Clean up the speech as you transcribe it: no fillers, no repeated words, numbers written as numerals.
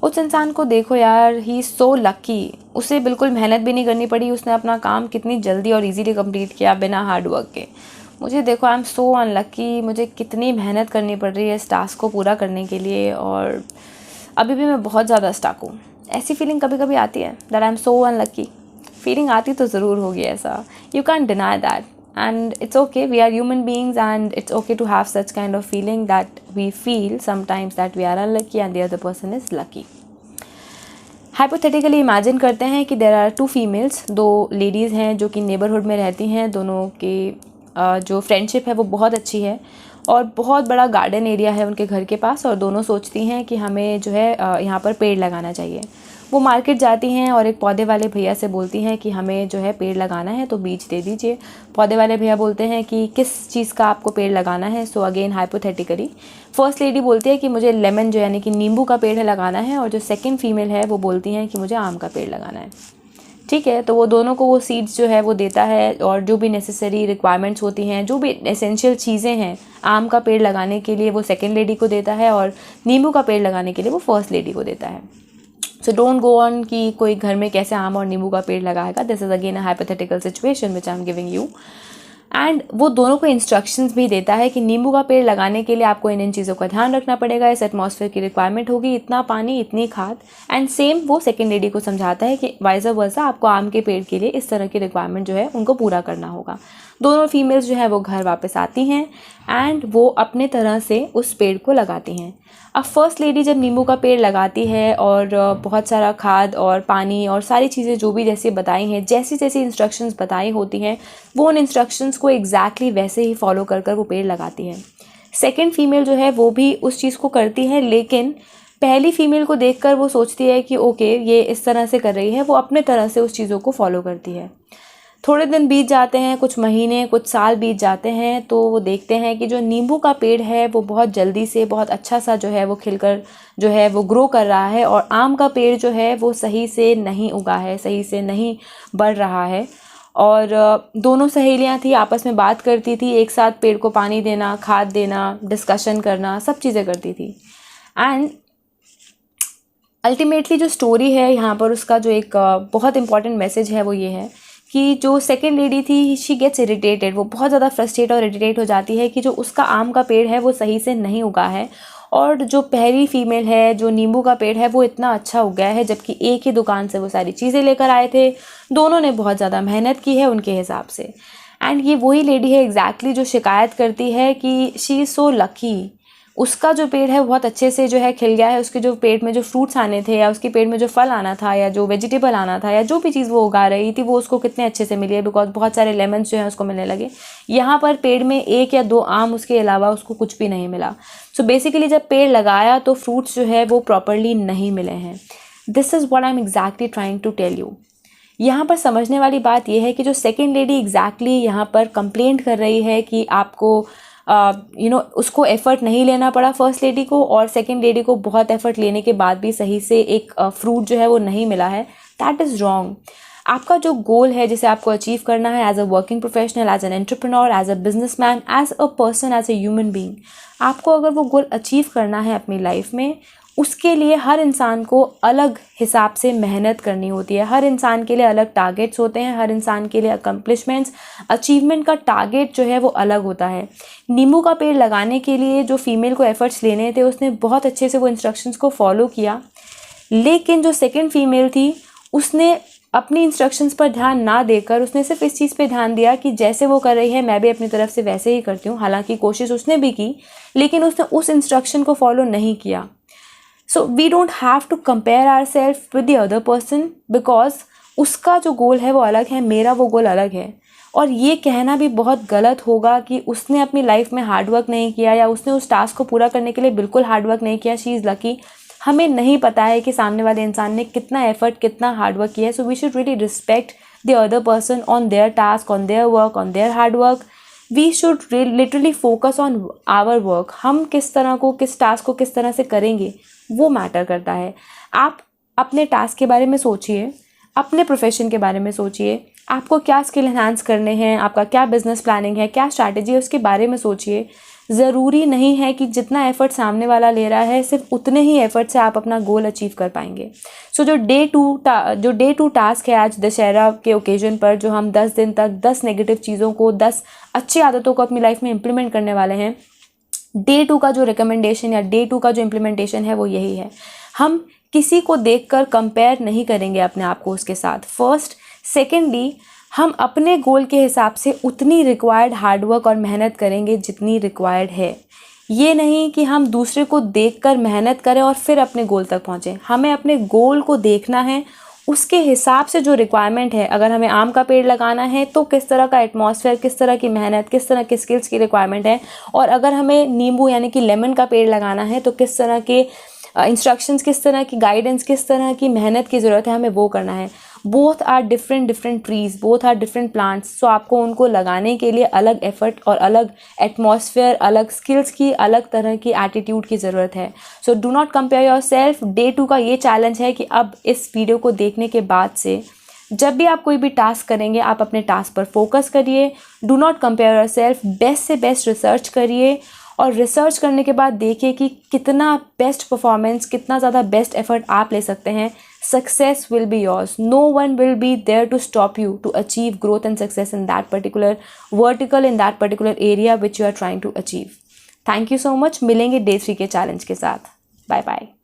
उस इंसान को देखो यार, ही इज़ सो लकी, उसे बिल्कुल मेहनत भी नहीं करनी पड़ी, उसने अपना काम कितनी जल्दी और इजीली कंप्लीट किया बिना हार्ड वर्क के। मुझे देखो, आई एम सो अनलकी, मुझे कितनी मेहनत करनी पड़ रही है इस टास्क को पूरा करने के लिए, और अभी भी मैं बहुत ज़्यादा स्टक हूँ। ऐसी फीलिंग कभी कभी आती है that I am so unlucky. Feeling आती तो ज़रूर होगी ऐसा, you can deny that, and it's okay, we are human beings and it's okay to have such kind of feeling that we feel sometimes that we are unlucky and the other person is lucky. Hypothetically imagine करते हैं कि there are 2 females, 2 ladies हैं जो कि neighbourhood में रहती हैं, दोनों की जो फ्रेंडशिप है वो बहुत अच्छी है और बहुत बड़ा गार्डन एरिया है उनके घर के पास, और दोनों सोचती हैं कि हमें जो है यहाँ पर पेड़ लगाना चाहिए। वो मार्केट जाती हैं और एक पौधे वाले भैया से बोलती हैं कि हमें जो है पेड़ लगाना है तो बीज दे दीजिए। पौधे वाले भैया बोलते हैं कि किस चीज़ का आपको पेड़ लगाना है। So again hypothetically first lady बोलती है कि मुझे लेमन जो यानी कि नींबू का पेड़ है लगाना है, और जो सेकंड फीमेल है वो बोलती हैं कि मुझे आम का पेड़ लगाना है। ठीक है, तो वो दोनों को वो सीड्स जो है वो देता है, और जो भी नेसेसरी रिक्वायरमेंट्स होती हैं, जो भी एसेंशियल चीज़ें हैं आम का पेड़ लगाने के लिए, वो सेकेंड लेडी को देता है, और नींबू का पेड़ लगाने के लिए वो फर्स्ट लेडी को देता है। सो डोंट गो ऑन कि कोई घर में कैसे आम और नींबू का पेड़ लगाएगा। This is again a hypothetical situation which I am giving you. And वो दोनों को इंस्ट्रक्शंस भी देता है कि नींबू का पेड़ लगाने के लिए आपको इन चीज़ों का ध्यान रखना पड़ेगा, इस एटमॉस्फेयर की रिक्वायरमेंट होगी, इतना पानी, इतनी खाद। एंड सेम वो सेकेंड लेडी को समझाता है कि वाइस वर्सा आपको आम के पेड़ के लिए इस तरह की रिक्वायरमेंट जो है उनको पूरा करना होगा। दोनों फीमेल्स जो है वो घर वापस आती हैं एंड वो अपने तरह से उस पेड़ को लगाती हैं। अब फर्स्ट लेडी जब नींबू का पेड़ लगाती है और बहुत सारा खाद और पानी और सारी चीज़ें जो भी जैसे बताई हैं, जैसी जैसी इंस्ट्रक्शंस बताई होती हैं, वो उन इंस्ट्रक्शंस को एग्जैक्टली वैसे ही फॉलो कर कर वो पेड़ लगाती है। सेकंड फीमेल जो है वो भी उस चीज़ को करती है, लेकिन पहली फीमेल को देखकर वो सोचती है कि ओके ये इस तरह से कर रही है, वो अपने तरह से उस चीज़ों को फॉलो करती है। थोड़े दिन बीत जाते हैं, कुछ महीने, कुछ साल बीत जाते हैं, तो वो देखते हैं कि जो नींबू का पेड़ है वो बहुत जल्दी से बहुत अच्छा सा जो है वो खिलकर जो है वो ग्रो कर रहा है, और आम का पेड़ जो है वो सही से नहीं उगा है, सही से नहीं बढ़ रहा है। और दोनों सहेलियां थी, आपस में बात करती थी, एक साथ पेड़ को पानी देना, खाद देना, डिस्कशन करना, सब चीज़ें करती थी। एंड अल्टीमेटली जो स्टोरी है यहाँ पर, उसका जो एक बहुत इंपॉर्टेंट मैसेज है वो ये है कि जो सेकेंड लेडी थी, शी गेट्स इरिटेटेड, वो बहुत ज़्यादा फ्रस्ट्रेट और इरिटेट हो जाती है कि जो उसका आम का पेड़ है वो सही से नहीं उगा है, और जो पहली फीमेल है, जो नींबू का पेड़ है, वो इतना अच्छा उग गया है, जबकि एक ही दुकान से वो सारी चीज़ें लेकर आए थे, दोनों ने बहुत ज़्यादा मेहनत की है उनके हिसाब से। एंड ये वही लेडी है एग्जैक्टली जो शिकायत करती है कि शी इज़ सो लकी, उसका जो पेड़ है वो बहुत अच्छे से जो है खिल गया है, उसके जो पेड़ में जो फ्रूट्स आने थे, या उसके पेड़ में जो फल आना था, या जो वेजिटेबल आना था, या जो भी चीज़ वो उगा रही थी, वो उसको कितने अच्छे से मिली है, बिकॉज बहुत सारे लेमन्स जो हैं उसको मिलने लगे। यहाँ पर पेड़ में 1 या 2 आम, उसके अलावा उसको कुछ भी नहीं मिला। सो बेसिकली जब पेड़ लगाया तो फ्रूट्स जो है वो प्रॉपरली नहीं मिले हैं। This is what I am exactly trying to tell you. यहाँ पर समझने वाली बात यह है कि जो सेकेंड लेडी एग्जैक्टली यहाँ पर कंप्लेंट कर रही है कि आपको उसको एफ़र्ट नहीं लेना पड़ा फर्स्ट लेडी को, और सेकेंड लेडी को बहुत एफ़र्ट लेने के बाद भी सही से एक फ्रूट जो है वो नहीं मिला है। That is wrong. आपका जो गोल है जिसे आपको अचीव करना है as a working professional, as an entrepreneur, as a businessman, as a person, as a human being, आपको अगर वो गोल अचीव करना है अपनी लाइफ में, उसके लिए हर इंसान को अलग हिसाब से मेहनत करनी होती है। हर इंसान के लिए अलग टारगेट्स होते हैं, हर इंसान के लिए अकम्पलिशमेंट्स, अचीवमेंट का टारगेट जो है वो अलग होता है। नींबू का पेड़ लगाने के लिए जो फीमेल को एफर्ट्स लेने थे, उसने बहुत अच्छे से वो इंस्ट्रक्शंस को फॉलो किया, लेकिन जो सेकंड फीमेल थी उसने अपनी इंस्ट्रक्शंस पर ध्यान ना देकर उसने सिर्फ इस चीज़ पे ध्यान दिया कि जैसे वो कर रही है मैं भी अपनी तरफ से वैसे ही करती हूँ। हालांकि कोशिश उसने भी की, लेकिन उसने उस इंस्ट्रक्शन को फॉलो नहीं किया। So we don't have to compare our self with the other person, because उसका जो गोल है वो अलग है, मेरा वो गोल अलग है। और ये कहना भी बहुत गलत होगा कि उसने अपनी लाइफ में हार्डवर्क नहीं किया, या उसने उस टास्क को पूरा करने के लिए बिल्कुल हार्डवर्क नहीं किया, शी इज़ लकी। हमें नहीं पता है कि सामने वाले इंसान ने कितना एफर्ट, कितना हार्डवर्क किया है। So we should really respect the other person on their task, on their work, on their hard work. We should literally focus on our work. हम किस तरह को, किस टास्क को किस तरह से करेंगे वो मैटर करता है। आप अपने टास्क के बारे में सोचिए, अपने प्रोफेशन के बारे में सोचिए, आपको क्या स्किल एनहांस करने हैं, आपका क्या बिजनेस प्लानिंग है, क्या स्ट्रैटेजी है, उसके बारे में सोचिए। ज़रूरी नहीं है कि जितना एफर्ट सामने वाला ले रहा है सिर्फ उतने ही एफर्ट से आप अपना गोल अचीव कर पाएंगे। सो जो डे टू टास्क है आज दशहरा के ओकेजन पर, जो हम 10 दिन तक 10 नेगेटिव चीज़ों को, 10 अच्छी आदतों को अपनी लाइफ में इम्प्लीमेंट करने वाले हैं, डे 2 का जो रिकमेंडेशन या डे 2 का जो इम्प्लीमेंटेशन है वो यही है। हम किसी को देखकर कंपेयर नहीं करेंगे अपने आप को उसके साथ, फर्स्ट। सेकेंडली, हम अपने गोल के हिसाब से उतनी रिक्वायर्ड हार्डवर्क और मेहनत करेंगे जितनी रिक्वायर्ड है। ये नहीं कि हम दूसरे को देखकर मेहनत करें और फिर अपने गोल तक पहुँचें। हमें अपने गोल को देखना है, उसके हिसाब से जो रिक्वायरमेंट है। अगर हमें आम का पेड़ लगाना है तो किस तरह का एटमॉस्फेयर, किस तरह की मेहनत, किस तरह के स्किल्स की रिक्वायरमेंट है, और अगर हमें नींबू यानी कि लेमन का पेड़ लगाना है तो किस तरह के इंस्ट्रक्शंस, किस तरह की गाइडेंस, किस तरह की मेहनत की ज़रूरत है, हमें वो करना है। Both are different trees, both are different plants. So आपको उनको लगाने के लिए अलग एफर्ट और अलग एटमॉस्फेयर, अलग स्किल्स की, अलग तरह की एटीट्यूड की ज़रूरत है। So do not compare your self. Day 2 का ये चैलेंज है कि अब इस वीडियो को देखने के बाद से जब भी आप कोई भी टास्क करेंगे, आप अपने टास्क पर फोकस करिए। Do not compare your self. Best से बेस्ट रिसर्च करिए, और रिसर्च करने के बाद देखिए कि कितना बेस्ट परफॉर्मेंस, कितना ज़्यादा बेस्ट एफर्ट आप ले सकते हैं। Success will be yours. No one will be there to stop you to achieve growth and success in that particular vertical, in that particular area which you are trying to achieve. Thank you so much. मिलेंगे day 3 के challenge के साथ। Bye bye.